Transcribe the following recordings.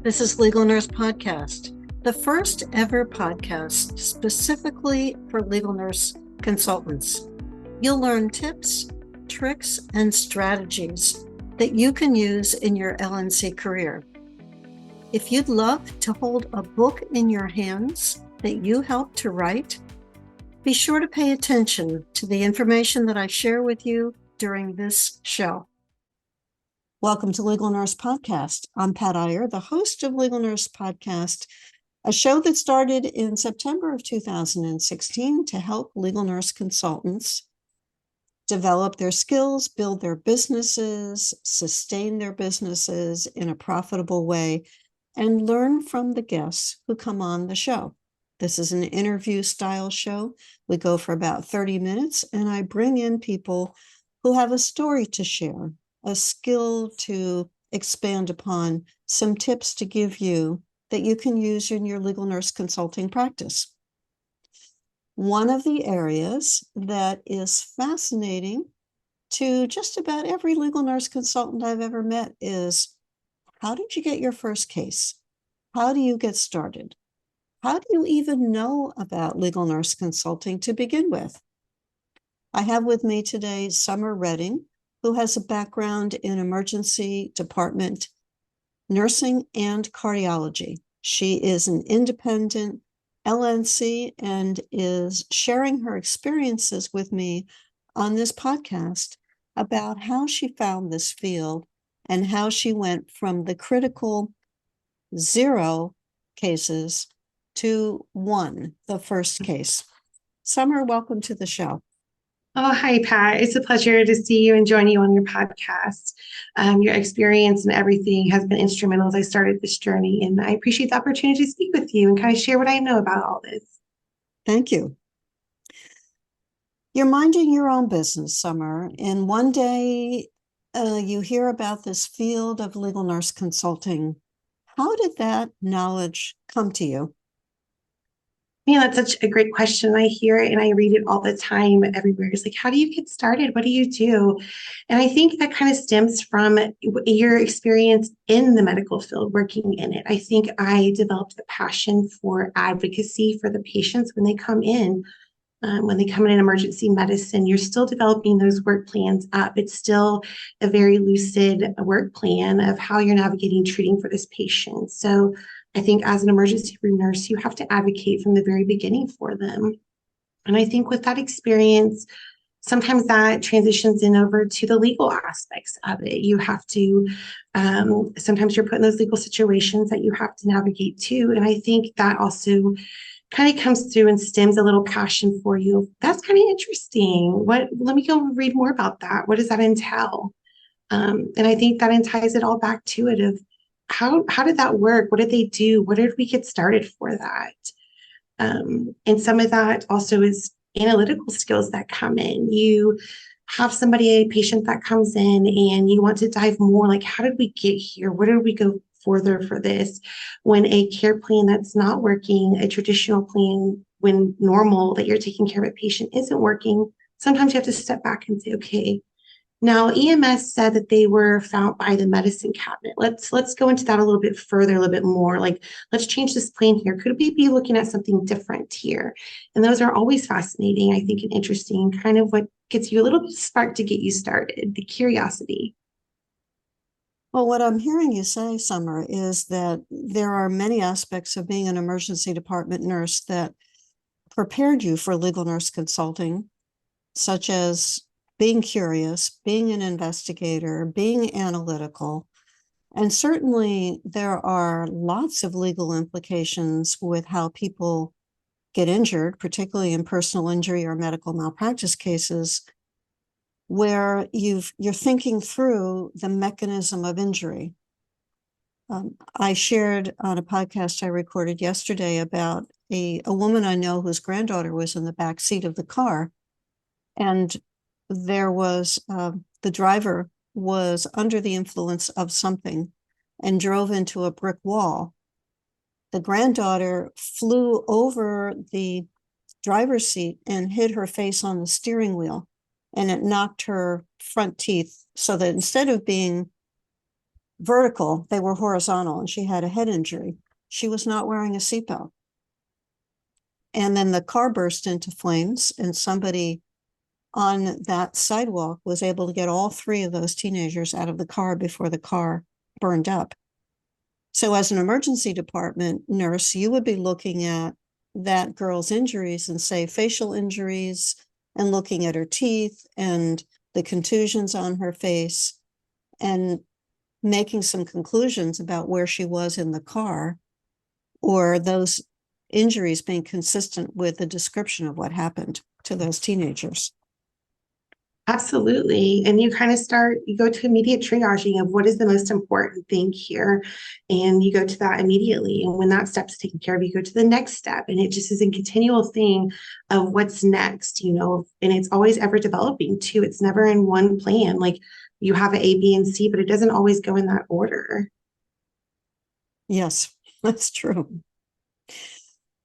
This is Legal Nurse Podcast, the first ever podcast specifically for legal nurse consultants. You'll learn tips, tricks, and strategies that you can use in your LNC career. If you'd love to hold a book in your hands that you helped to write, be sure to pay attention to the information that I share with you during this show. Welcome to Legal Nurse Podcast. I'm Pat Iyer, the host of Legal Nurse Podcast, a show that started in September of 2016 to help legal nurse consultants develop their skills, build their businesses, sustain their businesses in a profitable way, and learn from the guests who come on the show. This is an interview style show. We go for about 30 minutes, and I bring in people who have a story to share, a skill to expand upon, some tips to give you that you can use in your legal nurse consulting practice. One of the areas that is fascinating to just about every legal nurse consultant I've ever met is, how did you get your first case? How do you get started? How do you even know about legal nurse consulting to begin with? I have with me today Summer Redding, who has a background in emergency department nursing and cardiology. She is an independent LNC and is sharing her experiences with me on this podcast about how she found this field and how she went from the critical 0 cases to 1, the first case. Summer, welcome to the show. Oh, hi, Pat. It's a pleasure to see you and join you on your podcast. Your experience and everything has been instrumental as I started this journey, and I appreciate the opportunity to speak with you and kind of share what I know about all this. Thank you. You're minding your own business, Summer, and one day you hear about this field of legal nurse consulting. How did that knowledge come to you? Yeah, that's such a great question. I hear it and I read it all the time everywhere. It's like, how do you get started? What do you do? And I think that kind of stems from your experience in the medical field, working in it. I think I developed the passion for advocacy for the patients when they come in. When they come in emergency medicine, you're still developing those work plans up. It's still a very lucid work plan of how you're navigating treating for this patient. So I think as an emergency room nurse, you have to advocate from the very beginning for them. And I think with that experience, sometimes that transitions in over to the legal aspects of it. You have to, sometimes you're put in those legal situations that you have to navigate too. And I think that also kind of comes through and stems a little passion for you. That's kind of interesting. Let me go read more about that. What does that entail? And I think that ties it all back to it of how did that work? What did they do? Where did we get started for that? And some of that also is analytical skills that come in. You have a patient that comes in and you want to dive more, like, how did we get here? Where did we go further for this? When a care plan that's not working, a traditional plan, when normal that you're taking care of a patient isn't working, sometimes you have to step back and say, okay, now EMS said that they were found by the medicine cabinet. Let's go into that a little bit further, a little bit more. Like, let's change this plan here. Could we be looking at something different here? And those are always fascinating, I think, and interesting, kind of what gets you a little bit sparked to get you started, the curiosity. Well, what I'm hearing you say, Summer, is that there are many aspects of being an emergency department nurse that prepared you for legal nurse consulting, such as being curious, being an investigator, being analytical. And certainly there are lots of legal implications with how people get injured, particularly in personal injury or medical malpractice cases, where you're thinking through the mechanism of injury. I shared on a podcast I recorded yesterday about a woman I know whose granddaughter was in the back seat of the car, and there was the driver was under the influence of something and drove into a brick wall. The granddaughter flew over the driver's seat and hit her face on the steering wheel, and it knocked her front teeth, so that instead of being vertical, they were horizontal, and she had a head injury. She was not wearing a seatbelt. And then the car burst into flames, and somebody on that sidewalk was able to get all three of those teenagers out of the car before the car burned up. So as an emergency department nurse, you would be looking at that girl's injuries and say facial injuries, and looking at her teeth and the contusions on her face, and making some conclusions about where she was in the car, or those injuries being consistent with the description of what happened to those teenagers. Absolutely. And you kind of you go to immediate triaging of what is the most important thing here. And you go to that immediately. And when that step's taken care of, you go to the next step. And it just is a continual thing of what's next, and it's always ever developing too. It's never in one plan. Like you have an A, B, and C, but it doesn't always go in that order. Yes, that's true.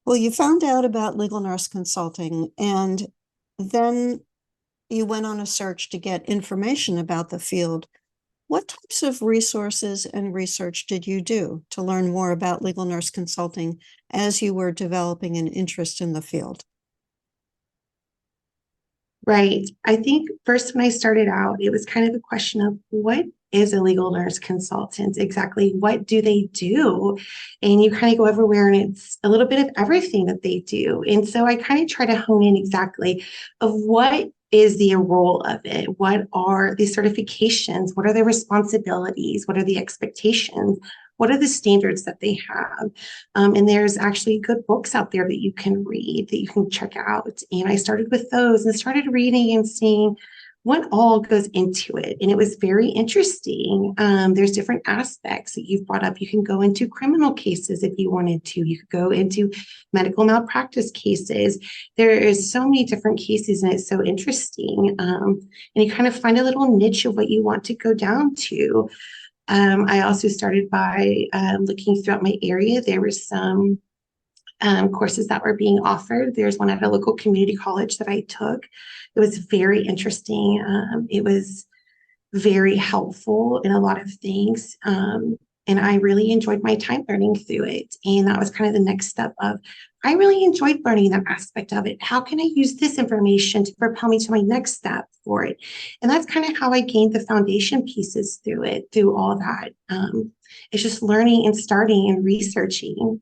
Well, you found out about legal nurse consulting, and then you went on a search to get information about the field. What types of resources and research did you do to learn more about legal nurse consulting as you were developing an interest in the field? Right. I think first when I started out, it was kind of a question of what is a legal nurse consultant? Exactly what do they do? And you kind of go everywhere and it's a little bit of everything that they do. And so I kind of try to hone in exactly of what is the role of it? What are the certifications? What are the responsibilities? What are the expectations? What are the standards that they have? And there's actually good books out there that you can read, that you can check out. And I started with those and started reading and seeing what all goes into it. And it was very interesting. There's different aspects that you've brought up. You can go into criminal cases if you wanted to. You could go into medical malpractice cases. There is so many different cases, and it's so interesting. And you kind of find a little niche of what you want to go down to. I also started by looking throughout my area. There were some courses that were being offered. There's one at a local community college that I took. It was very interesting. It was very helpful in a lot of things. And I really enjoyed my time learning through it. And that was kind of the next step of, I really enjoyed learning that aspect of it. How can I use this information to propel me to my next step for it? And that's kind of how I gained the foundation pieces through it, through all that. It's just learning and starting and researching.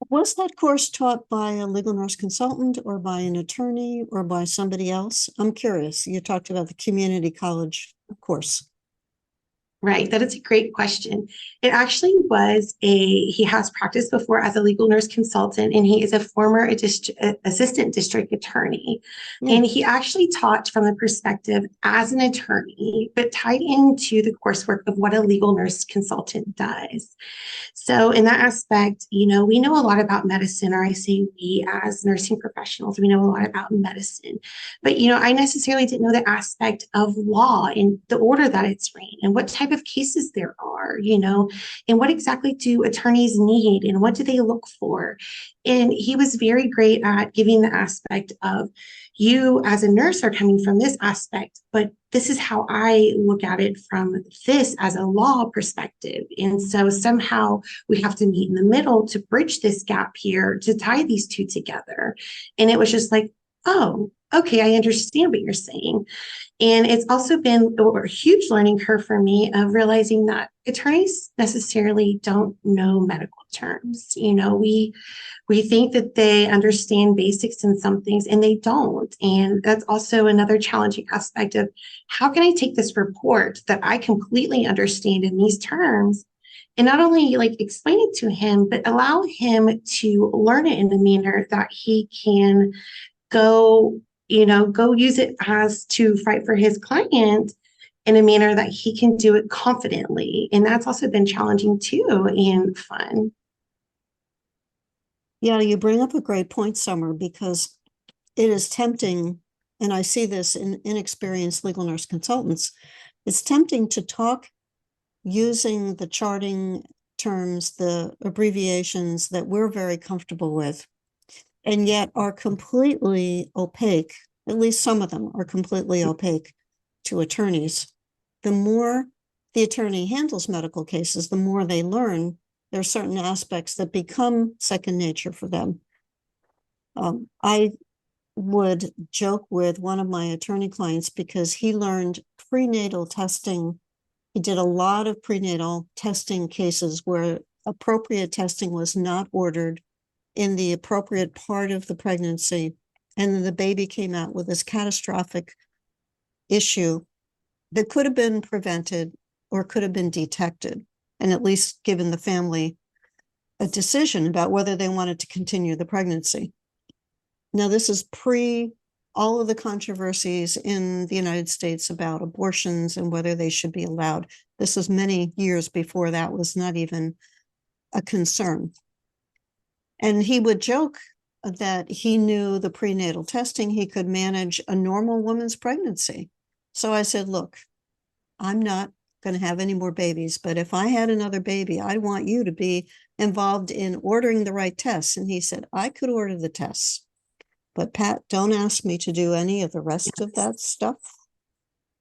Was that course taught by a legal nurse consultant or by an attorney or by somebody else? I'm curious. You talked about the community college course. Right. That is a great question. It actually he has practiced before as a legal nurse consultant, and he is a former assistant district attorney. And he actually taught from the perspective as an attorney, but tied into the coursework of what a legal nurse consultant does. So in that aspect, we know a lot about medicine, or I say we as nursing professionals, we know a lot about medicine. But, I necessarily didn't know the aspect of law and the order that it's ran and what type of cases there are, and what exactly do attorneys need and what do they look for. And he was very great at giving the aspect of, you as a nurse are coming from this aspect, but this is how I look at it from this as a law perspective. And so somehow we have to meet in the middle to bridge this gap here, to tie these two together. And it was just like, oh, okay, I understand what you're saying. And it's also been a huge learning curve for me of realizing that attorneys necessarily don't know medical terms. We think that they understand basics in some things, and they don't. And that's also another challenging aspect of, how can I take this report that I completely understand in these terms and not only explain it to him, but allow him to learn it in a manner that he can go use it as to fight for his client in a manner that he can do it confidently. And that's also been challenging too, and fun. Yeah, you bring up a great point, Summer, because it is tempting, and I see this in inexperienced legal nurse consultants, it's tempting to talk using the charting terms, the abbreviations that we're very comfortable with, and yet are completely opaque. At least some of them are completely opaque to attorneys. The more the attorney handles medical cases, the more they learn, there are certain aspects that become second nature for them. I would joke with one of my attorney clients because he learned prenatal testing. He did a lot of prenatal testing cases where appropriate testing was not ordered in the appropriate part of the pregnancy. And then the baby came out with this catastrophic issue that could have been prevented or could have been detected, and at least given the family a decision about whether they wanted to continue the pregnancy. Now, this is pre all of the controversies in the United States about abortions and whether they should be allowed. This was many years before that was not even a concern. And he would joke that he knew the prenatal testing, he could manage a normal woman's pregnancy. So I said, look, I'm not going to have any more babies, but if I had another baby, I want you to be involved in ordering the right tests. And he said, I could order the tests, but Pat, don't ask me to do any of the rest of that stuff.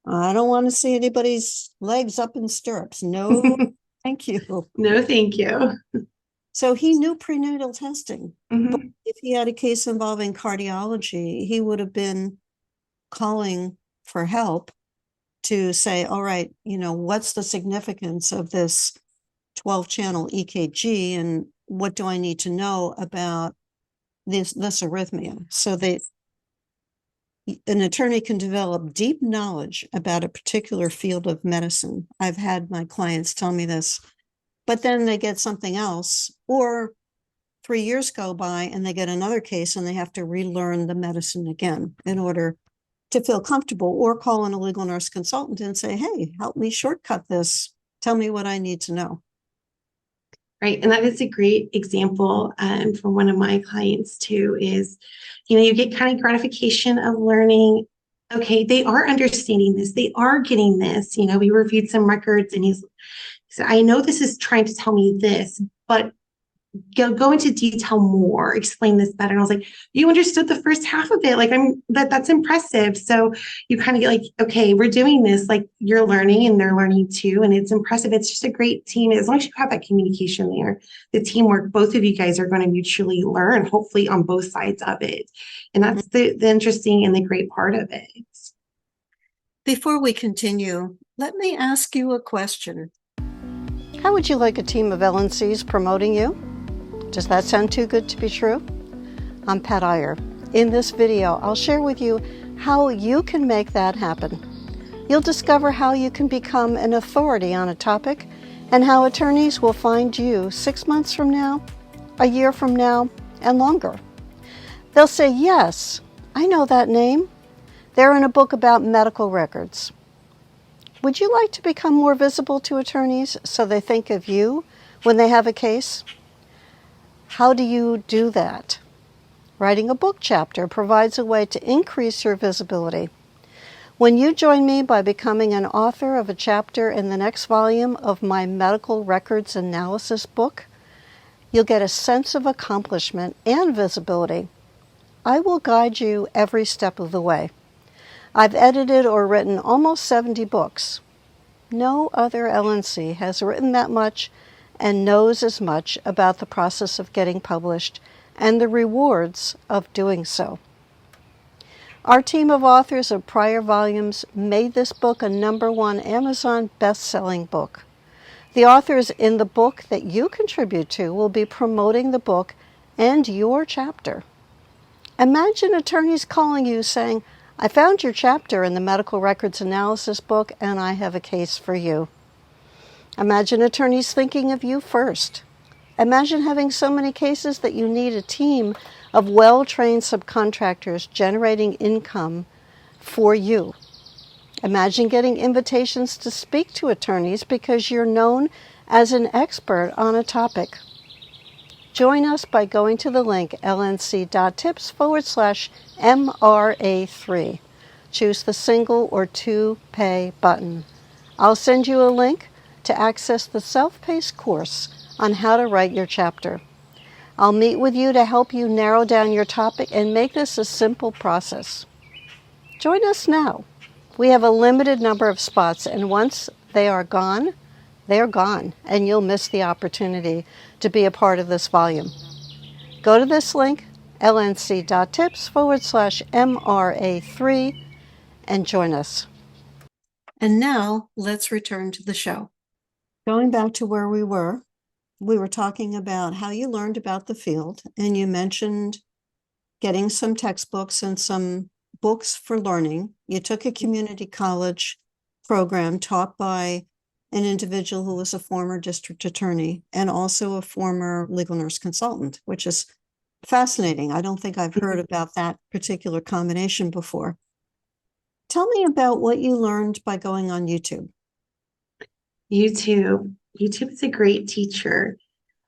I don't want to see anybody's legs up in stirrups. No, thank you. No, thank you. So he knew prenatal testing. Mm-hmm. But if he had a case involving cardiology, he would have been calling for help to say, all right, what's the significance of this 12-channel EKG and what do I need to know about this arrhythmia? So an attorney can develop deep knowledge about a particular field of medicine. I've had my clients tell me this, but then they get something else, or 3 years go by and they get another case and they have to relearn the medicine again in order to feel comfortable, or call in a legal nurse consultant and say, hey, help me shortcut this. Tell me what I need to know. Right. And that is a great example from one of my clients too, is, you get kind of gratification of learning, okay, they are understanding this. They are getting this. We reviewed some records and he said, I know this is trying to tell me this, but go into detail more, explain this better. And I was like, you understood the first half of it. Like that's impressive. So you kind of get like, okay, we're doing this, like you're learning and they're learning too. And it's impressive. It's just a great team. As long as you have that communication there, the teamwork, both of you guys are going to mutually learn, hopefully on both sides of it. And that's the interesting and the great part of it. Before we continue, let me ask you a question. How would you like a team of LNCs promoting you? Does that sound too good to be true? I'm Pat Iyer. In this video, I'll share with you how you can make that happen. You'll discover how you can become an authority on a topic and how attorneys will find you 6 months from now, a year from now, and longer. They'll say, yes, I know that name. They're in a book about medical records. Would you like to become more visible to attorneys so they think of you when they have a case? How do you do that? Writing a book chapter provides a way to increase your visibility. When you join me by becoming an author of a chapter in the next volume of my medical records analysis book, you'll get a sense of accomplishment and visibility. I will guide you every step of the way. I've edited or written almost 70 books. No other LNC has written that much and knows as much about the process of getting published and the rewards of doing so. Our team of authors of prior volumes made this book a #1 Amazon best-selling book. The authors in the book that you contribute to will be promoting the book and your chapter. Imagine attorneys calling you saying, I found your chapter in the medical records analysis book and I have a case for you. Imagine attorneys thinking of you first. Imagine having so many cases that you need a team of well-trained subcontractors generating income for you. Imagine getting invitations to speak to attorneys because you're known as an expert on a topic. Join us by going to the link lnc.tips/MRA3. Choose the single or two-pay button. I'll send you a link to access the self-paced course on how to write your chapter. I'll meet with you to help you narrow down your topic and make this a simple process. Join us now. We have a limited number of spots, and once they are gone, they're gone, and you'll miss the opportunity to be a part of this volume. Go to this link, lnc.tips/MRA3, and join us. And now let's return to the show. Going back to where we were talking about how you learned about the field, and you mentioned getting some textbooks and some books for learning. You took a community college program taught by an individual who was a former district attorney and also a former legal nurse consultant, which is fascinating. I don't think I've heard about that particular combination before. Tell me about what you learned by going on YouTube. YouTube is a great teacher.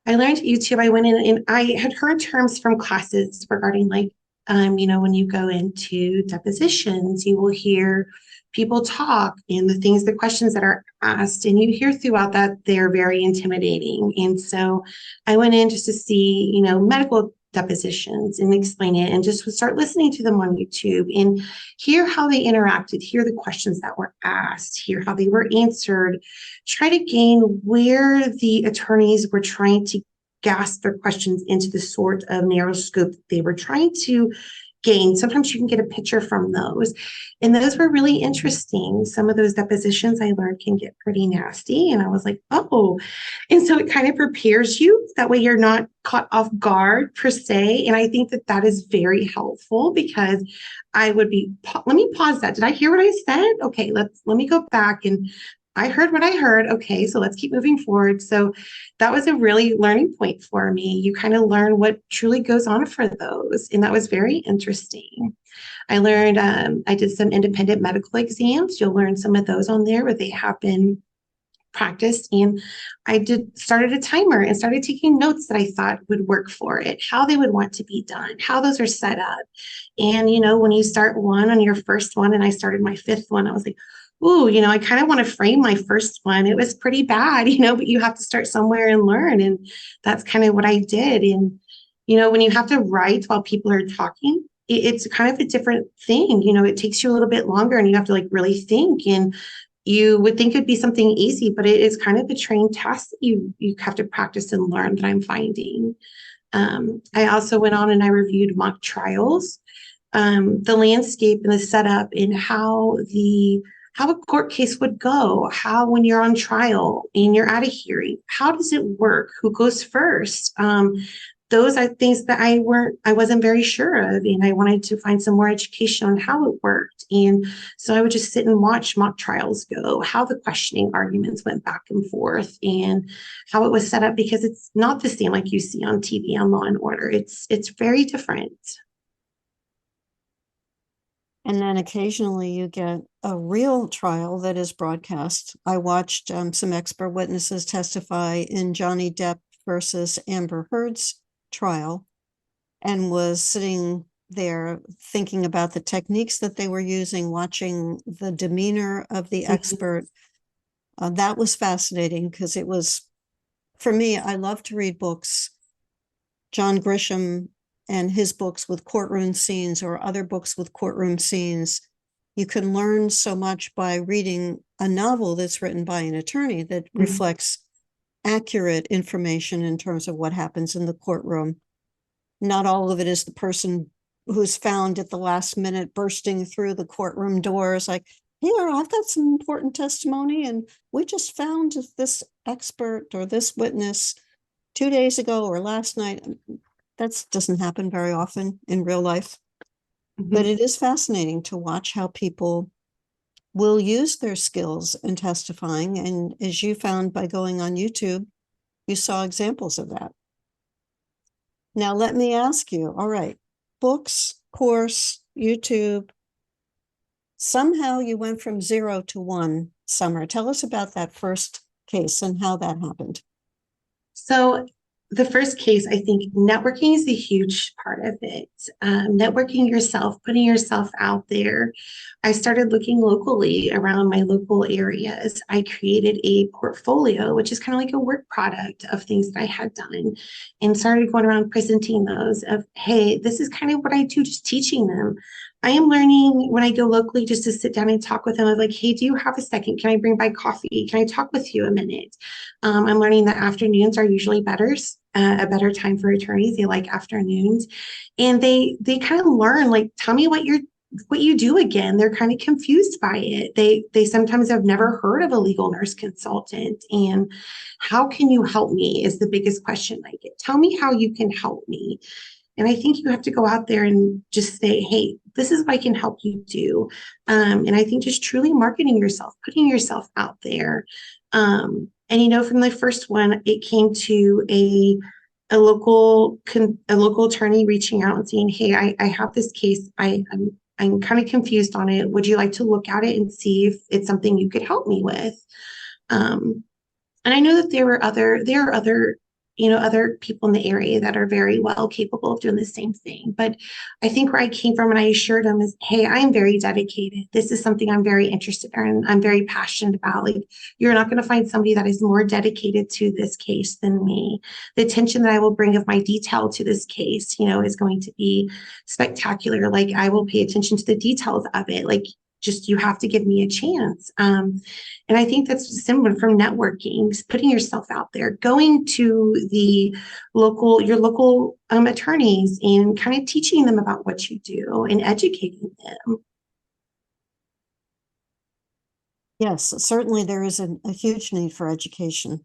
I learned YouTube. I went in and I had heard terms from classes regarding when you go into depositions, you will hear people talk and the questions that are asked, and you hear throughout that they're very intimidating. And so I went in just to see, medical depositions and explain it, and just would start listening to them on YouTube and hear how they interacted, hear the questions that were asked, hear how they were answered, try to gain where the attorneys were trying to gasp their questions into the sort of narrow scope that they were trying to gain. Sometimes you can get a picture from those. And those were really interesting. Some of those depositions I learned can get pretty nasty. And I was like, oh. And so it kind of prepares you. That way you're not caught off guard per se. And I think that that is very helpful, because I would be, let me pause that. Did I hear what I said? Okay, let me go back, and I heard what I heard. Okay, so let's keep moving forward. So that was a really learning point for me. You kind of learn what truly goes on for those. And that was very interesting. I learned, I did some independent medical exams. You'll learn some of those on there where they have been practiced. And I started a timer and started taking notes that I thought would work for it, how they would want to be done, how those are set up. And, when you start one on your first one, and I started my fifth one, I was like, ooh, I kind of want to frame my first one. It was pretty bad, but you have to start somewhere and learn. And that's kind of what I did. And, when you have to write while people are talking, it's kind of a different thing. It takes you a little bit longer, and you have to really think. And you would think it'd be something easy, but it is kind of a trained task that you have to practice and learn, that I'm finding. I also went on and I reviewed mock trials, the landscape and the setup, and how a court case would go, how when you're on trial and you're at a hearing, how does it work? Who goes first? Those are things that I wasn't very sure of, and I wanted to find some more education on how it worked. And so I would just sit and watch mock trials go, how the questioning arguments went back and forth, and how it was set up, because it's not the same like you see on TV on Law and Order. It's very different. And then occasionally you get a real trial that is broadcast. I watched some expert witnesses testify in Johnny Depp versus Amber Heard's trial, and was sitting there thinking about the techniques that they were using, watching the demeanor of the expert. That was fascinating, because it was, for me, I love to read books. John Grisham and his books with courtroom scenes, or other books with courtroom scenes. You can learn so much by reading a novel that's written by an attorney that reflects accurate information in terms of what happens in the courtroom. Not all of it is the person who's found at the last minute bursting through the courtroom doors like, here, I've got some important testimony, and we just found this expert or this witness 2 days ago or last night. That doesn't happen very often in real life. But it is fascinating to watch how people will use their skills in testifying. And as you found by going on YouTube, you saw examples of that. Now, let me ask you, all right, books, course, YouTube, somehow you went from 0 to 1, Summer. Tell us about that first case and how that happened. So the first case, I think networking is a huge part of it. Networking yourself, putting yourself out there. I started looking locally around my local areas. I created a portfolio, which is kind of like a work product of things that I had done, and started going around presenting those of, hey, this is kind of what I do, just teaching them. I am learning when I go locally just to sit down and talk with them of like, hey, do you have a second? Can I bring by coffee? Can I talk with you a minute? I'm learning that afternoons are usually better, a better time for attorneys. They like afternoons, and they kind of learn like, tell me what you do again. They're kind of confused by it. They sometimes have never heard of a legal nurse consultant, and how can you help me is the biggest question I get. Tell me how you can help me. And I think you have to go out there and just say, hey, this is what I can help you do. And I think just truly marketing yourself, putting yourself out there. And from the first one, it came to a local attorney reaching out and saying, hey, I have this case. I'm kind of confused on it. Would you like to look at it and see if it's something you could help me with? Um, and I know that there are other people in the area that are very well capable of doing the same thing. But I think where I came from and I assured them is, hey, I am very dedicated. This is something I'm very interested in. I'm very passionate about. Like, you're not going to find somebody that is more dedicated to this case than me. The attention that I will bring of my detail to this case, is going to be spectacular. Like, I will pay attention to the details of it. Like, just you have to give me a chance. And I think that's similar from networking, putting yourself out there, going to your local attorneys and kind of teaching them about what you do and educating them. Yes, certainly there is a huge need for education.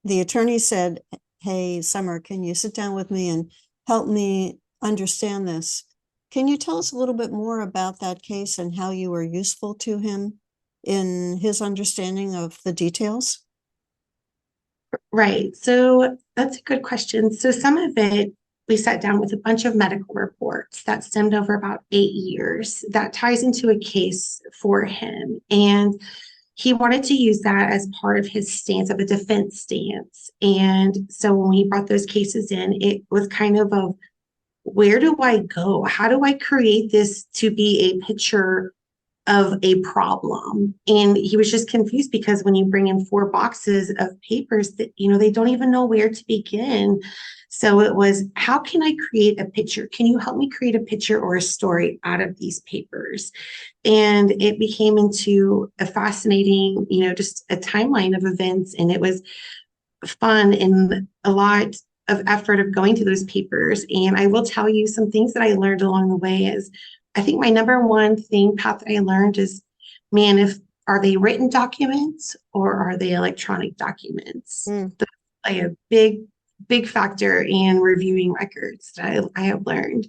The attorney said, hey, Summer, can you sit down with me and help me understand this? Can you tell us a little bit more about that case and how you were useful to him in his understanding of the details? Right. So that's a good question. So some of it, we sat down with a bunch of medical reports that stemmed over about 8 years that ties into a case for him. And he wanted to use that as part of his stance, of a defense stance. And so when we brought those cases in, it was kind of a, where do I go? How do I create this to be a picture of a problem? And he was just confused because when you bring in 4 boxes of papers that, they don't even know where to begin. So it was, how can I create a picture? Can you help me create a picture or a story out of these papers? And it became into a fascinating, just a timeline of events. And it was fun and a lot of effort of going through those papers. And I will tell you some things that I learned along the way is, I think my number one thing, Pat, that I learned is, man, are they written documents or are they electronic documents? That's like a big factor in reviewing records that I have learned.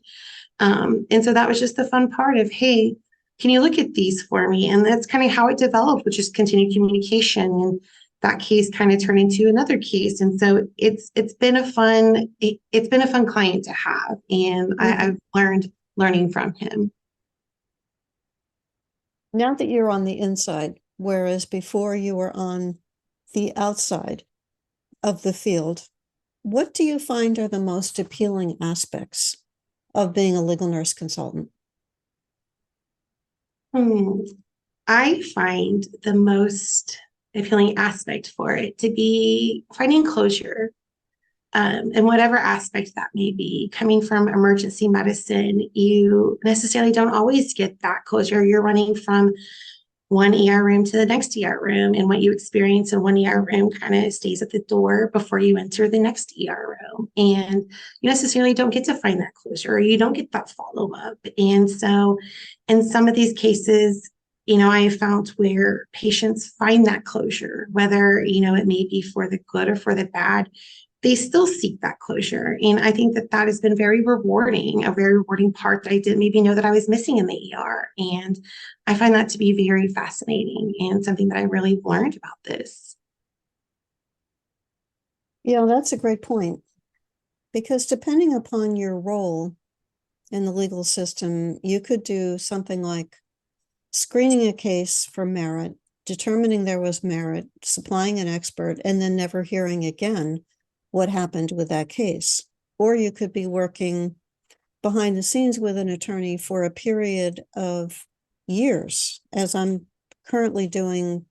And so that was just the fun part of, hey, can you look at these for me? And that's kind of how it developed, which is continued communication. And that case kind of turned into another case. And so it's been a fun client to have. And I've learning from him. Now that you're on the inside, whereas before you were on the outside of the field, what do you find are the most appealing aspects of being a legal nurse consultant? I find the most appealing aspect for it to be finding closure, and whatever aspect that may be. Coming from emergency medicine, you necessarily don't always get that closure. You're running from one ER room to the next ER room, and what you experience in one ER room kind of stays at the door before you enter the next ER room. And you necessarily don't get to find that closure, or you don't get that follow up. And so in some of these cases, I have found where patients find that closure, whether, it may be for the good or for the bad, they still seek that closure. And I think that has been very rewarding, a very rewarding part that I didn't maybe know that I was missing in the ER. And I find that to be very fascinating and something that I really learned about this. Yeah, that's a great point. Because depending upon your role in the legal system, you could do something like screening a case for merit, determining there was merit, supplying an expert, and then never hearing again what happened with that case. Or you could be working behind the scenes with an attorney for a period of years, as I'm currently doing.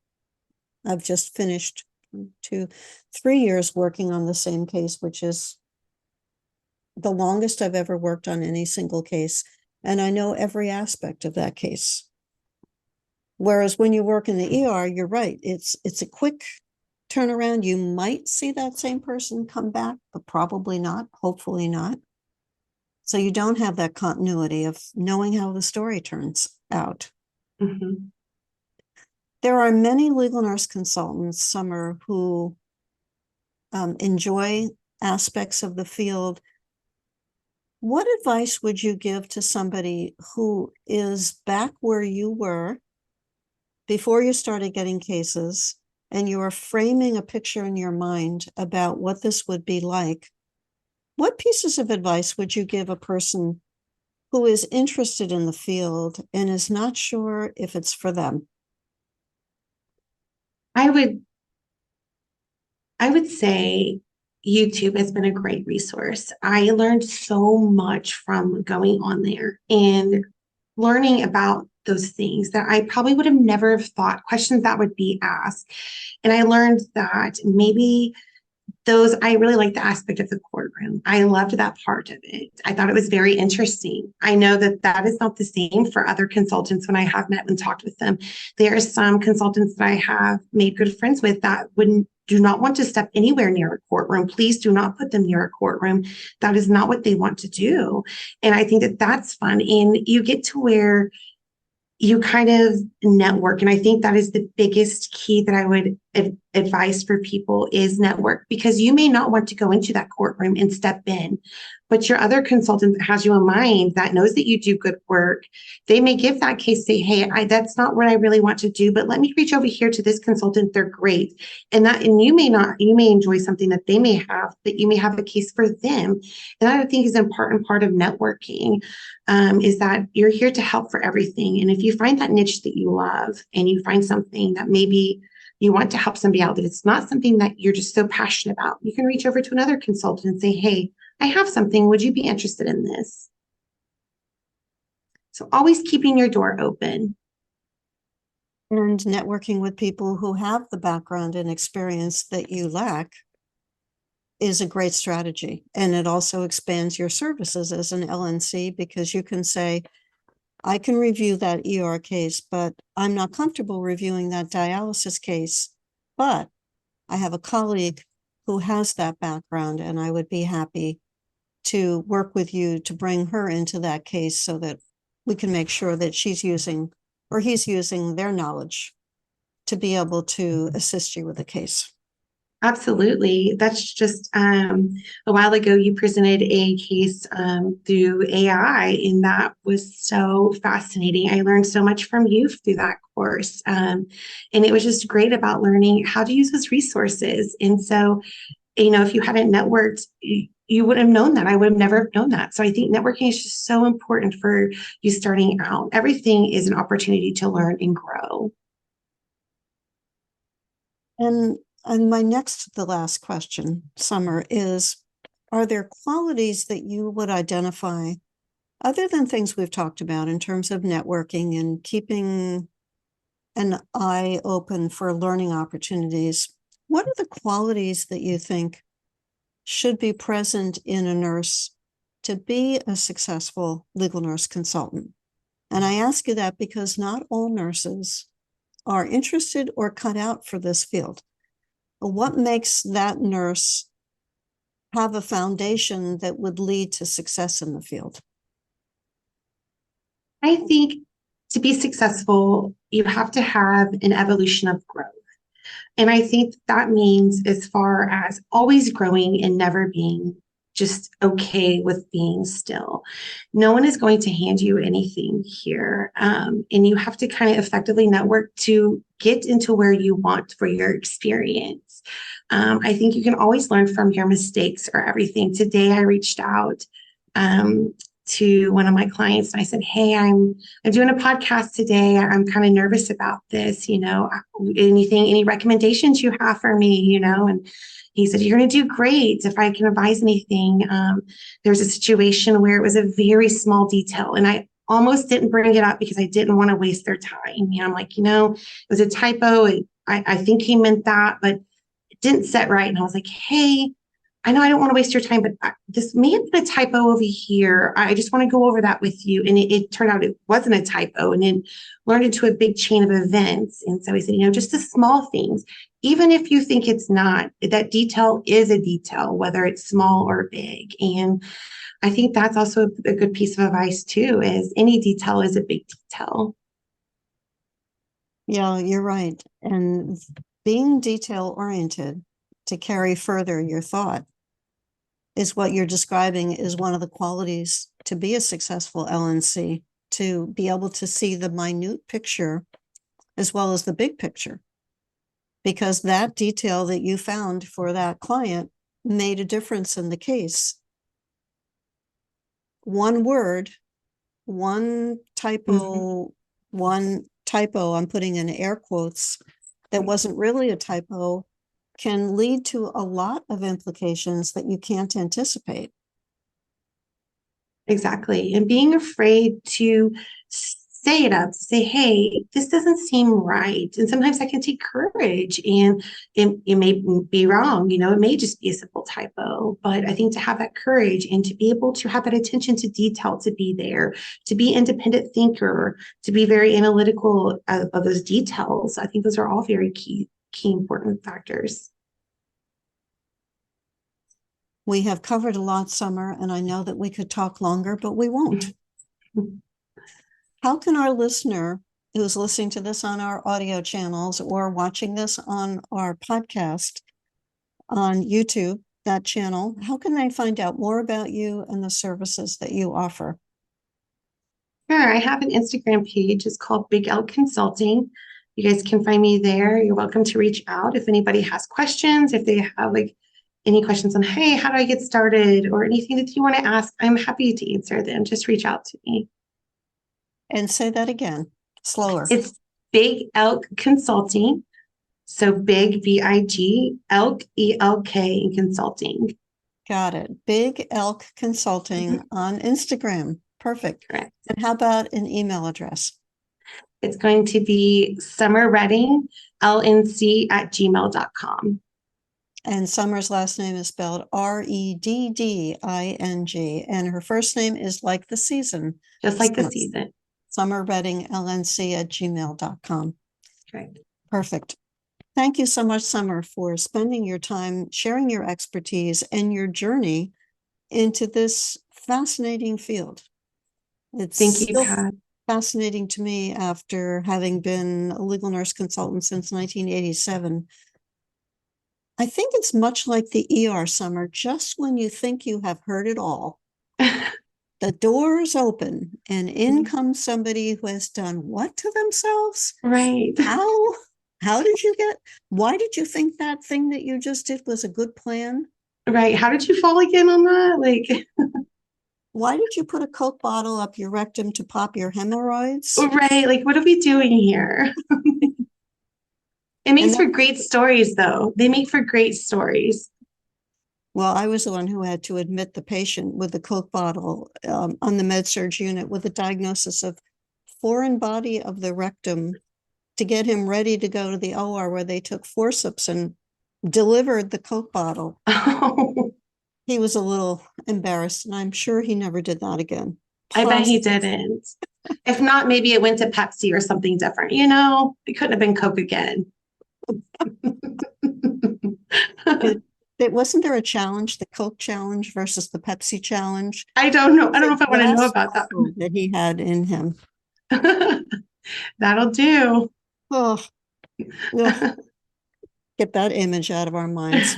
I've just finished 3 years working on the same case, which is the longest I've ever worked on any single case. and I know every aspect of that case. Whereas when you work in the ER, you're right. It's a quick turnaround. You might see that same person come back, but probably not, hopefully not. So you don't have that continuity of knowing how the story turns out. Mm-hmm. There are many legal nurse consultants, Summer, who enjoy aspects of the field. What advice would you give to somebody who is back where you were before you started getting cases, and you are framing a picture in your mind about what this would be like? What pieces of advice would you give a person who is interested in the field and is not sure if it's for them? I would I would say YouTube has been a great resource. I learned so much from going on there and learning about those things that I probably would have never thought, questions that would be asked. And I learned that maybe those, I really like the aspect of the courtroom. I loved that part of it. I thought it was very interesting. I know that that is not the same for other consultants when I have met and talked with them. There are some consultants that I have made good friends with that wouldn't do not want to step anywhere near a courtroom. Please do not put them near a courtroom. That is not what they want to do. And I think that that's fun. And you get to where you kind of network. And I think that is the biggest key that I would advise for people is network, because you may not want to go into that courtroom and step in, but your other consultant that has you in mind, that knows that you do good work, they may give that case, say, hey, that's not what I really want to do, but let me reach over here to this consultant. They're great. And you may enjoy something that they may have, that you may have a case for them. And that I think is an important part of networking, is that you're here to help for everything. And if you find that niche that you love and you find something that maybe you want to help somebody out, that it's not something that you're just so passionate about, you can reach over to another consultant and say, hey, I have something. Would you be interested in this? So always keeping your door open. And networking with people who have the background and experience that you lack is a great strategy. And it also expands your services as an LNC, because you can say, I can review that ER case, but I'm not comfortable reviewing that dialysis case. But I have a colleague who has that background, and I would be happy to work with you to bring her into that case so that we can make sure that she's using or he's using their knowledge to be able to assist you with the case. Absolutely. That's just a while ago, you presented a case through AI, and that was so fascinating. I learned so much from you through that course. And it was just great about learning how to use those resources. And so, if you hadn't networked, you wouldn't have known that. I would have never known that. So I think networking is just so important for you starting out. Everything is an opportunity to learn and grow. And my next, the last question, Summer, is, are there qualities that you would identify, other than things we've talked about in terms of networking and keeping an eye open for learning opportunities? What are the qualities that you think should be present in a nurse to be a successful legal nurse consultant? And I ask you that because not all nurses are interested or cut out for this field. What makes that nurse have a foundation that would lead to success in the field? I think to be successful, you have to have an evolution of growth. And I think that means as far as always growing and never being just okay with being still. No one is going to hand you anything here. And you have to kind of effectively network to get into where you want for your experience. I think you can always learn from your mistakes or everything. Today, I reached out to one of my clients and I said, hey, I'm doing a podcast today. I'm kind of nervous about this, any recommendations you have for me, and he said, you're going to do great. If I can advise anything, there's a situation where it was a very small detail and I almost didn't bring it up because I didn't want to waste their time. I'm like, it was a typo. I think he meant that, but it didn't set right. And I was like, hey, I know I don't want to waste your time, but this may have been a typo over here. I just want to go over that with you. And it turned out it wasn't a typo, and then learned into a big chain of events. And so he said, just the small things, even if you think it's not, that detail is a detail, whether it's small or big. And I think that's also a good piece of advice too, is any detail is a big detail. Yeah, you're right. And being detail oriented to carry further your thought is what you're describing is one of the qualities to be a successful LNC, to be able to see the minute picture as well as the big picture. Because that detail that you found for that client made a difference in the case. One word, one typo, I'm putting in air quotes, that wasn't really a typo, can lead to a lot of implications that you can't anticipate. Exactly. And being afraid to say it up, say, hey, this doesn't seem right. And sometimes that can take courage, and it may be wrong. It may just be a simple typo. But I think to have that courage and to be able to have that attention to detail, to be there, to be independent thinker, to be very analytical of those details, I think those are all very key important factors. We have covered a lot, Summer, and I know that we could talk longer, but we won't. How can our listener who's listening to this on our audio channels or watching this on our podcast on YouTube, that channel, how can they find out more about you and the services that you offer? Sure. I have an Instagram page. It's called Big L Consulting. You guys can find me there. You're welcome to reach out if anybody has questions, if they have any questions on, hey, how do I get started, or anything that you want to ask, I'm happy to answer them. Just reach out to me. And say that again, slower. It's Big Elk Consulting. So big, B-I-G, elk, E-L-K, and consulting. Got it. Big Elk Consulting on Instagram. Perfect. Correct. And how about an email address? It's going to be Summer Redding, LNC@gmail.com. And Summer's last name is spelled Redding, and her first name is like the season. Just like the season. Summer Redding, LNC@gmail.com. Correct. Perfect. Thank you so much, Summer, for spending your time sharing your expertise and your journey into this fascinating field. Thank you, Pat. Fascinating to me after having been a legal nurse consultant since 1987. I think it's much like the ER, Summer. Just when you think you have heard it all, the doors open and in comes somebody who has done what to themselves? Right. Why did you think that thing that you just did was a good plan? Right. How did you fall again on that? Why did you put a Coke bottle up your rectum to pop your hemorrhoids? Right. What are we doing here? It makes for great stories, though. They make for great stories. Well, I was the one who had to admit the patient with the Coke bottle on the med-surg unit with a diagnosis of foreign body of the rectum to get him ready to go to the OR, where they took forceps and delivered the Coke bottle. Oh. He was a little embarrassed, and I'm sure he never did that again. I bet he didn't. If not, maybe it went to Pepsi or something different. It couldn't have been Coke again. Wasn't there a challenge, the Coke challenge versus the Pepsi challenge? I don't know. I don't know if I want to know about that. That he had in him. That'll do. Oh, get that image out of our minds.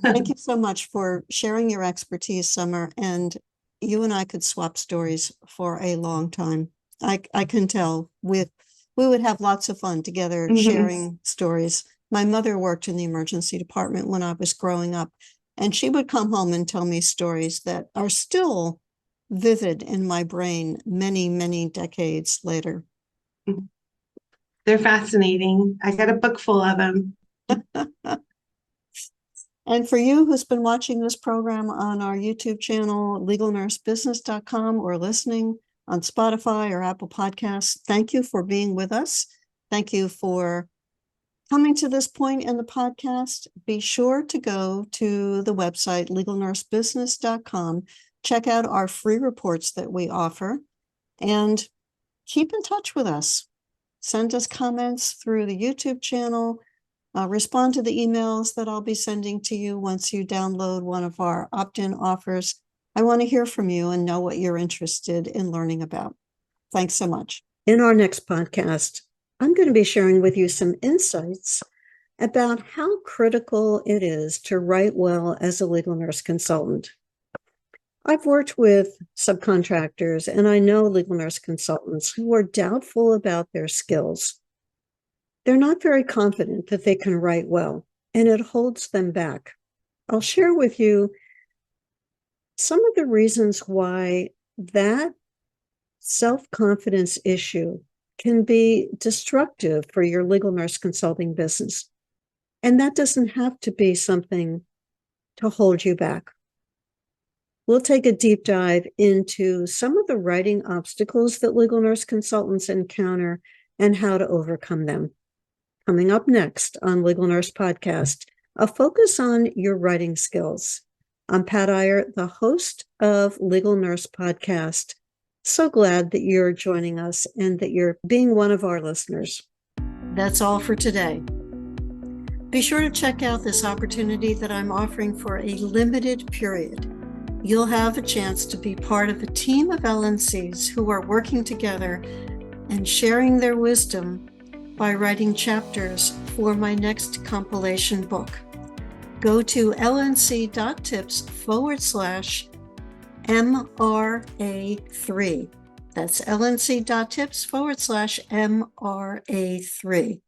Thank you so much for sharing your expertise, Summer. And you and I could swap stories for a long time. I can tell we would have lots of fun together sharing stories. My mother worked in the emergency department when I was growing up, and she would come home and tell me stories that are still vivid in my brain many, many decades later. They're fascinating. I got a book full of them. And for you who's been watching this program on our YouTube channel, legalnursebusiness.com, or listening on Spotify or Apple Podcasts, thank you for being with us. Thank you for Coming to this point in the podcast, be sure to go to the website legalnursebusiness.com, check out our free reports that we offer, and keep in touch with us. Send us comments through the YouTube channel, respond to the emails that I'll be sending to you once you download one of our opt-in offers. I want to hear from you and know what you're interested in learning about. Thanks so much. In our next podcast, I'm going to be sharing with you some insights about how critical it is to write well as a legal nurse consultant. I've worked with subcontractors, and I know legal nurse consultants who are doubtful about their skills. They're not very confident that they can write well, and it holds them back. I'll share with you some of the reasons why that self-confidence issue can be destructive for your legal nurse consulting business. And that doesn't have to be something to hold you back. We'll take a deep dive into some of the writing obstacles that legal nurse consultants encounter and how to overcome them. Coming up next on Legal Nurse Podcast, a focus on your writing skills. I'm Pat Iyer, the host of Legal Nurse Podcast. So glad that you're joining us and that you're being one of our listeners. That's all for today. Be sure to check out this opportunity that I'm offering for a limited period. You'll have a chance to be part of a team of LNCs who are working together and sharing their wisdom by writing chapters for my next compilation book. Go to lnc.tips/MRA3. That's lnc.tips/MRA3.